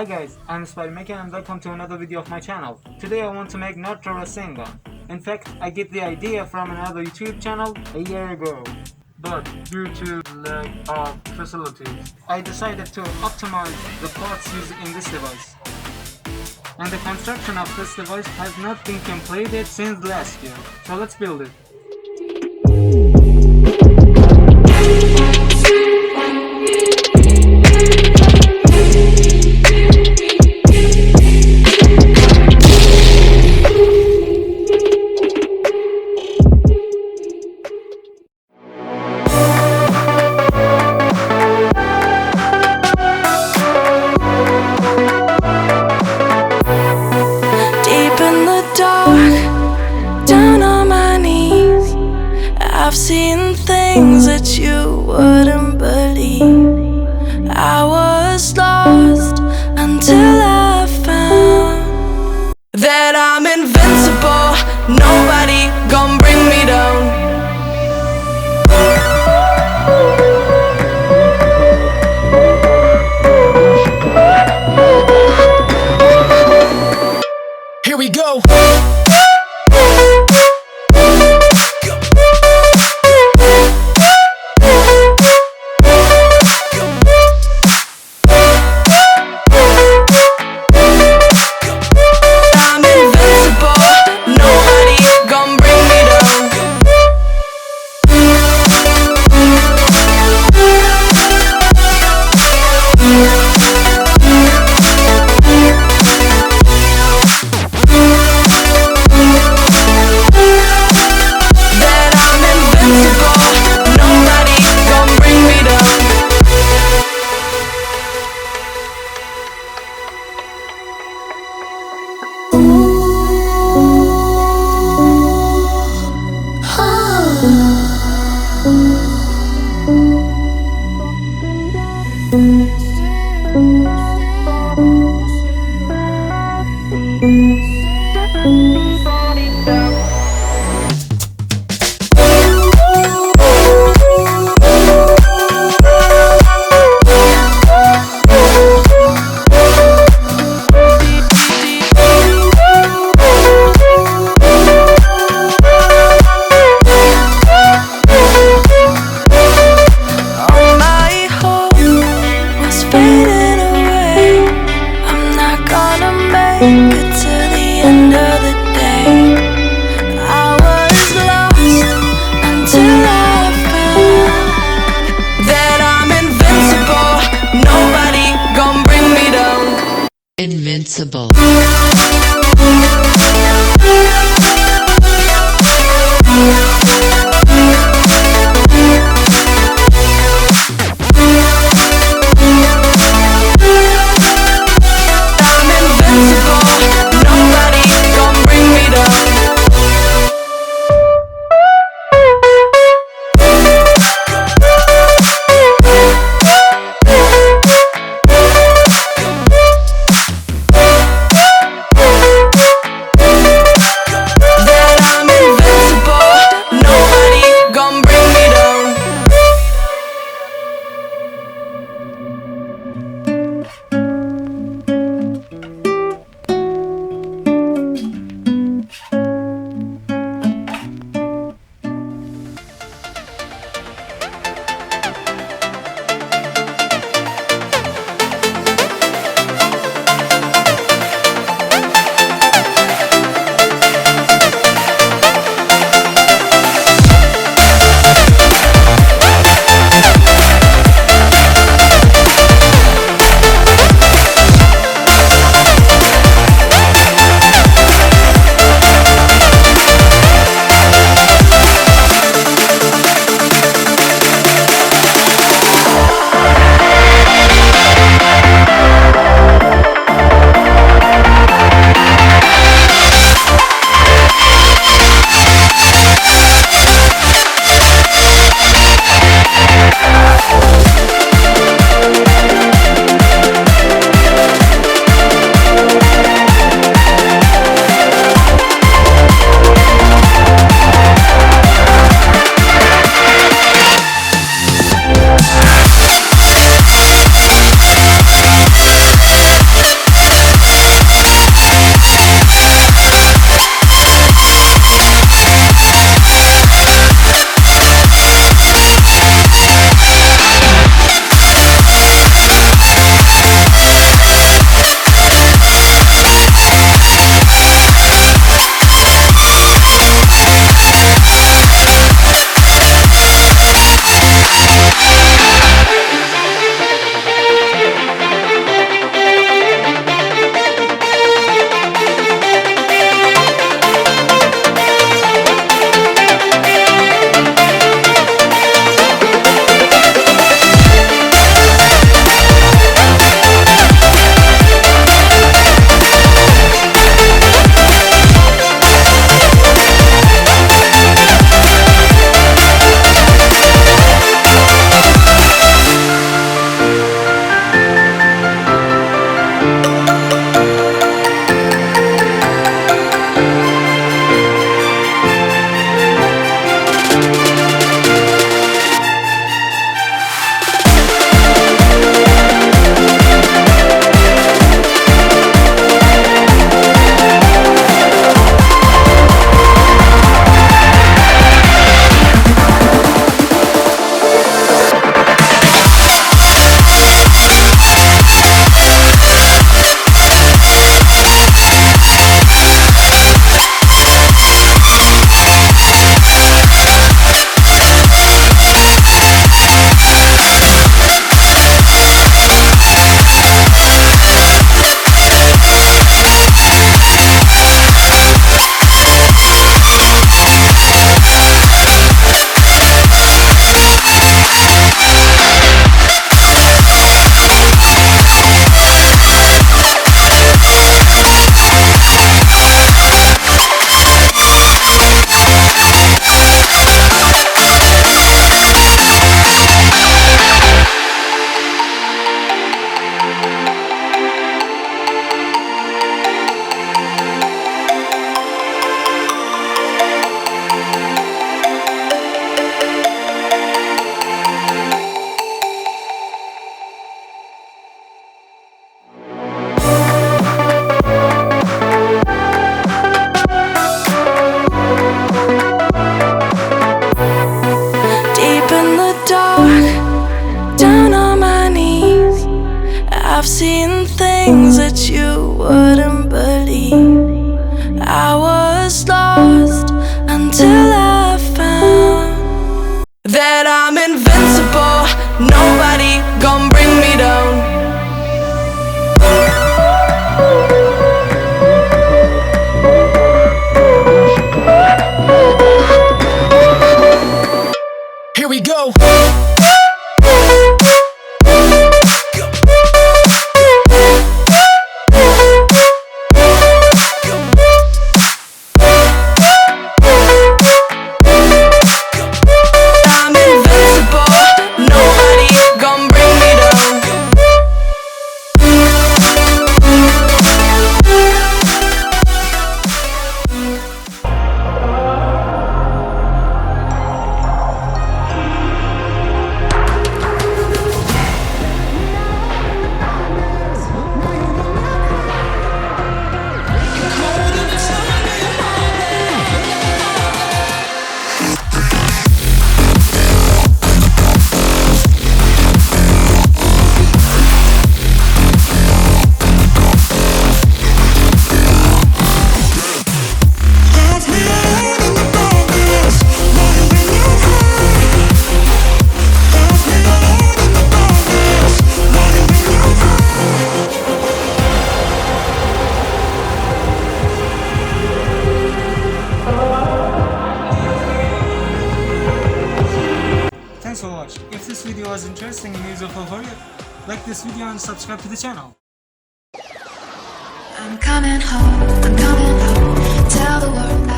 Hi guys, I'm Spidey and welcome to another video of my channel. Today I want to make Naruto Rasengan. In fact, I get the idea from another YouTube channel a year ago. But due to lack of facilities, I decided to optimize the parts used in this device. And the construction of this device has not been completed since last year. So let's build it. I've seen things that you wouldn't believe. I was lost until I found that I'm invincible. Nobody gon' bring me down. Here we go. like this video and subscribe to the channel. I'm coming home, tell the world